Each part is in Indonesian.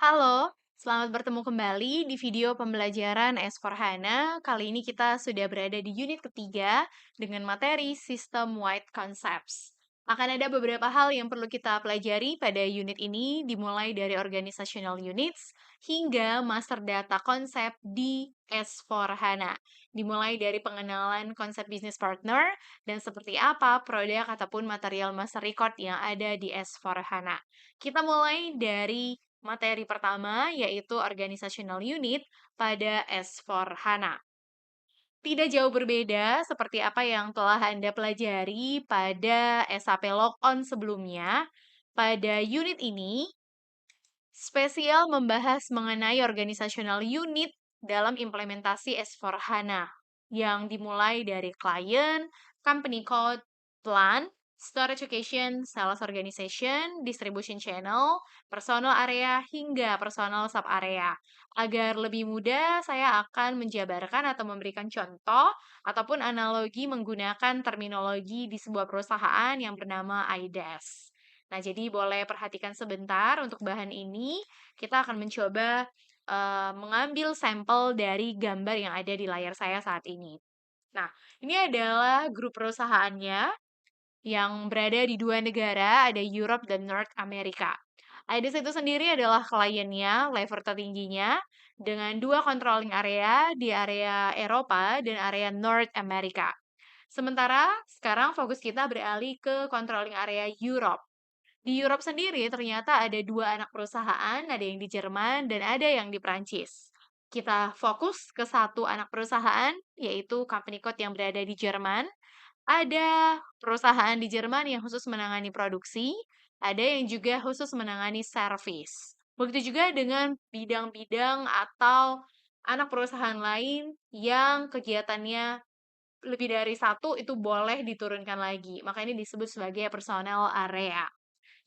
Halo, selamat bertemu kembali di video pembelajaran S4HANA. Kali ini kita sudah berada di unit ketiga dengan materi System Wide Concepts. Akan ada beberapa hal yang perlu kita pelajari pada unit ini, dimulai dari organizational units hingga master data konsep di S4HANA. Dimulai dari pengenalan konsep business partner dan seperti apa produk ataupun material master record yang ada di S4HANA. Kita mulai dari materi pertama, yaitu organizational unit pada S4HANA. Tidak jauh berbeda seperti apa yang telah Anda pelajari pada SAP Logon sebelumnya. Pada unit ini, spesial membahas mengenai organizational unit dalam implementasi S4HANA yang dimulai dari klien, company code, plan, storage location, sales organization, distribution channel, personal area, hingga personal sub area. Agar lebih mudah, saya akan menjabarkan atau memberikan contoh ataupun analogi menggunakan terminologi di sebuah perusahaan yang bernama IDES. Nah, jadi boleh perhatikan sebentar untuk bahan ini. Kita akan mencoba mengambil sampel dari gambar yang ada di layar saya saat ini. Nah, ini adalah grup perusahaannya yang berada di dua negara, ada Europe dan North America. IDES itu sendiri adalah kliennya, level tertingginya, dengan dua controlling area di area Eropa dan area North America. Sementara sekarang fokus kita beralih ke controlling area Europe. Di Europe sendiri ternyata ada dua anak perusahaan, ada yang di Jerman dan ada yang di Prancis. Kita fokus ke satu anak perusahaan, yaitu company code yang berada di Jerman. Ada perusahaan di Jerman yang khusus menangani produksi, ada yang juga khusus menangani servis. Begitu juga dengan bidang-bidang atau anak perusahaan lain yang kegiatannya lebih dari satu itu boleh diturunkan lagi. Maka ini disebut sebagai personal area.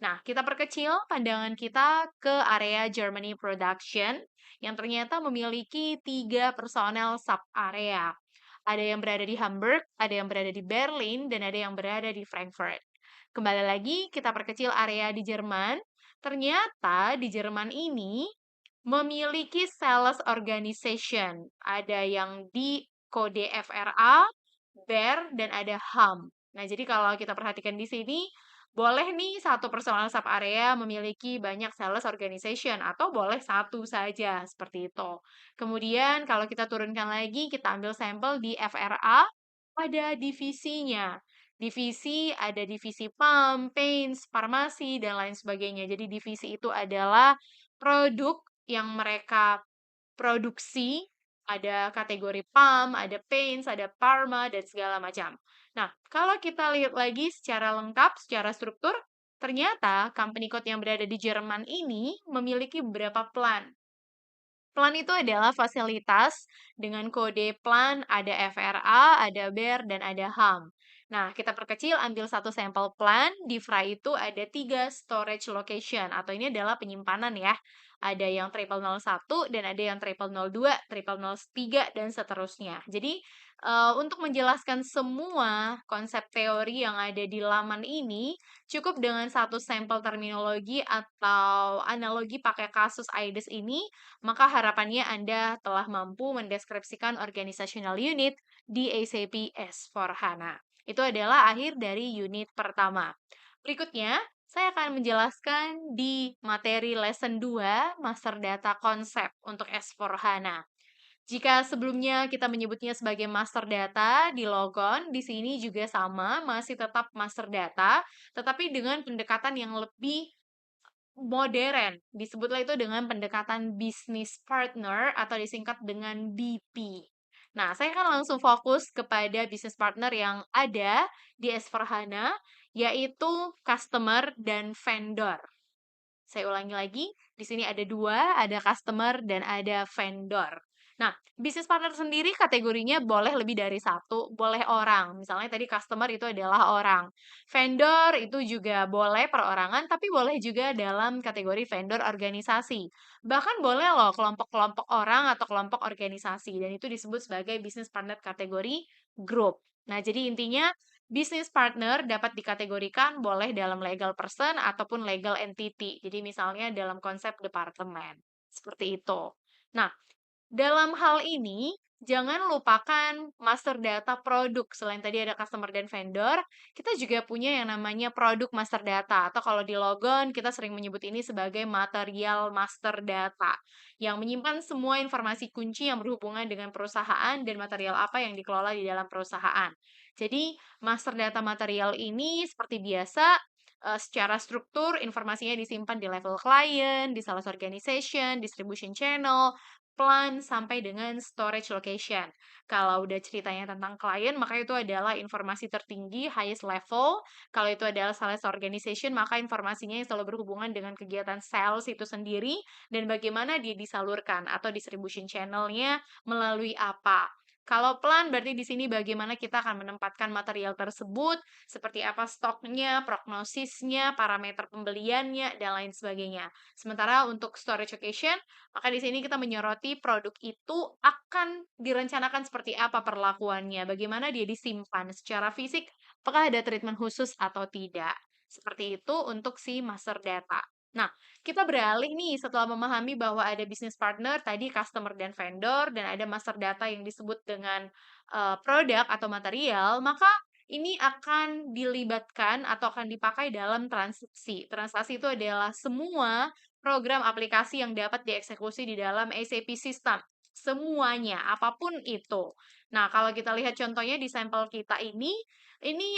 Nah, kita perkecil pandangan kita ke area Germany Production yang ternyata memiliki tiga personel sub-area. Ada yang berada di Hamburg, ada yang berada di Berlin, dan ada yang berada di Frankfurt. Kembali lagi, kita perkecil area di Jerman. Ternyata di Jerman ini memiliki sales organization. Ada yang di kode FRA, BER, dan ada HAM. Nah, jadi kalau kita perhatikan di sini, boleh nih satu personal sub area memiliki banyak sales organization atau boleh satu saja seperti itu. Kemudian kalau kita turunkan lagi, kita ambil sampel di FRA, ada divisinya. Divisi ada divisi PAM, paints, farmasi, dan lain sebagainya. Jadi divisi itu adalah produk yang mereka produksi, ada kategori PAM, ada paints, ada pharma, dan segala macam. Nah, kalau kita lihat lagi secara lengkap, secara struktur, ternyata company code yang berada di Jerman ini memiliki beberapa plan. Plan itu adalah fasilitas dengan kode plan, ada FRA, ada BER, dan ada HAM. Nah, kita perkecil, ambil satu sampel plan, di FRA itu ada tiga storage location, atau ini adalah penyimpanan ya. Ada yang 0001, dan ada yang 0002, 0003, dan seterusnya. Jadi, untuk menjelaskan semua konsep teori yang ada di laman ini, cukup dengan satu sampel terminologi atau analogi pakai kasus IDES ini, maka harapannya Anda telah mampu mendeskripsikan organizational unit di SAP S4HANA. Itu adalah akhir dari unit pertama. Berikutnya, saya akan menjelaskan di materi lesson 2, Master Data Konsep untuk S4HANA. Jika sebelumnya kita menyebutnya sebagai master data di Logon, di sini juga sama, masih tetap master data, tetapi dengan pendekatan yang lebih modern. Disebutlah itu dengan pendekatan business partner atau disingkat dengan BP. Nah, saya akan langsung fokus kepada business partner yang ada di S4HANA, yaitu customer dan vendor. Saya ulangi lagi, di sini ada dua, ada customer dan ada vendor. Nah, bisnis partner sendiri kategorinya boleh lebih dari satu, boleh orang. Misalnya tadi customer itu adalah orang. Vendor itu juga boleh perorangan, tapi boleh juga dalam kategori vendor organisasi. Bahkan boleh loh kelompok-kelompok orang atau kelompok organisasi, dan itu disebut sebagai bisnis partner kategori grup. Nah, jadi intinya Business partner dapat dikategorikan boleh dalam legal person ataupun legal entity. Jadi misalnya dalam konsep departemen. Seperti itu. Nah, dalam hal ini, jangan lupakan master data produk. Selain tadi ada customer dan vendor, kita juga punya yang namanya produk master data. Atau kalau di Logon, kita sering menyebut ini sebagai material master data. Yang menyimpan semua informasi kunci yang berhubungan dengan perusahaan dan material apa yang dikelola di dalam perusahaan. Jadi, master data material ini seperti biasa, secara struktur informasinya disimpan di level klien, di sales organization, distribution channel, plan sampai dengan storage location. Kalau udah ceritanya tentang klien, maka itu adalah informasi tertinggi, highest level. Kalau itu adalah sales organization, maka informasinya yang selalu berhubungan dengan kegiatan sales itu sendiri dan bagaimana dia disalurkan atau distribution channel-nya melalui apa. Kalau plan berarti di sini bagaimana kita akan menempatkan material tersebut, seperti apa stoknya, prognosisnya, parameter pembeliannya, dan lain sebagainya. Sementara untuk storage location, maka di sini kita menyoroti produk itu akan direncanakan seperti apa perlakuannya, bagaimana dia disimpan secara fisik, apakah ada treatment khusus atau tidak. Seperti itu untuk si master data. Nah, kita beralih nih setelah memahami bahwa ada business partner, tadi customer dan vendor, dan ada master data yang disebut dengan produk atau material, maka ini akan dilibatkan atau akan dipakai dalam transaksi. Transaksi itu adalah semua program aplikasi yang dapat dieksekusi di dalam SAP System. Semuanya, apapun itu. Nah, kalau kita lihat contohnya di sampel kita ini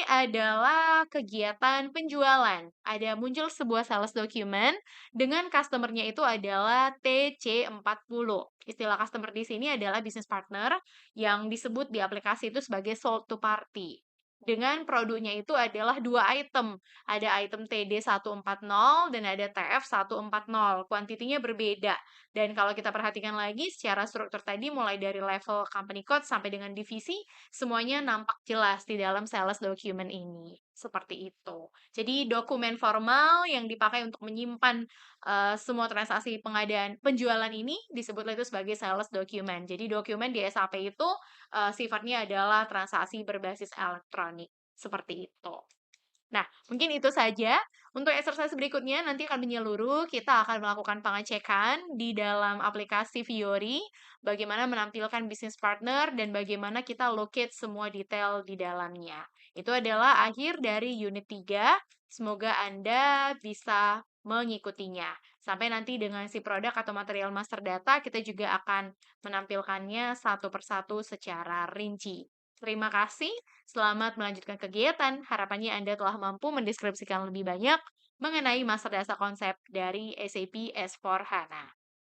adalah kegiatan penjualan. Ada muncul sebuah sales document dengan customer-nya itu adalah TC40. Istilah customer di sini adalah business partner yang disebut di aplikasi itu sebagai sold to party. Dengan produknya itu adalah dua item. Ada item TD140 dan ada TF140. Kuantitinya berbeda. Dan kalau kita perhatikan lagi secara struktur tadi mulai dari level company code sampai dengan divisi, semuanya nampak jelas di dalam sales document ini. Seperti itu. Jadi dokumen formal yang dipakai untuk menyimpan semua transaksi pengadaan penjualan ini disebutlah itu sebagai sales document. Jadi dokumen di SAP itu sifatnya adalah transaksi berbasis elektronik. Seperti itu. Nah, mungkin itu saja. Untuk exercise berikutnya nanti akan menyeluruh, kita akan melakukan pengecekan di dalam aplikasi Fiori, bagaimana menampilkan business partner dan bagaimana kita locate semua detail di dalamnya. Itu adalah akhir dari unit 3. Semoga Anda bisa mengikutinya. Sampai nanti dengan si produk atau material master data, kita juga akan menampilkannya satu persatu secara rinci. Terima kasih. Selamat melanjutkan kegiatan. Harapannya Anda telah mampu mendeskripsikan lebih banyak mengenai master dasar konsep dari SAP S/4HANA.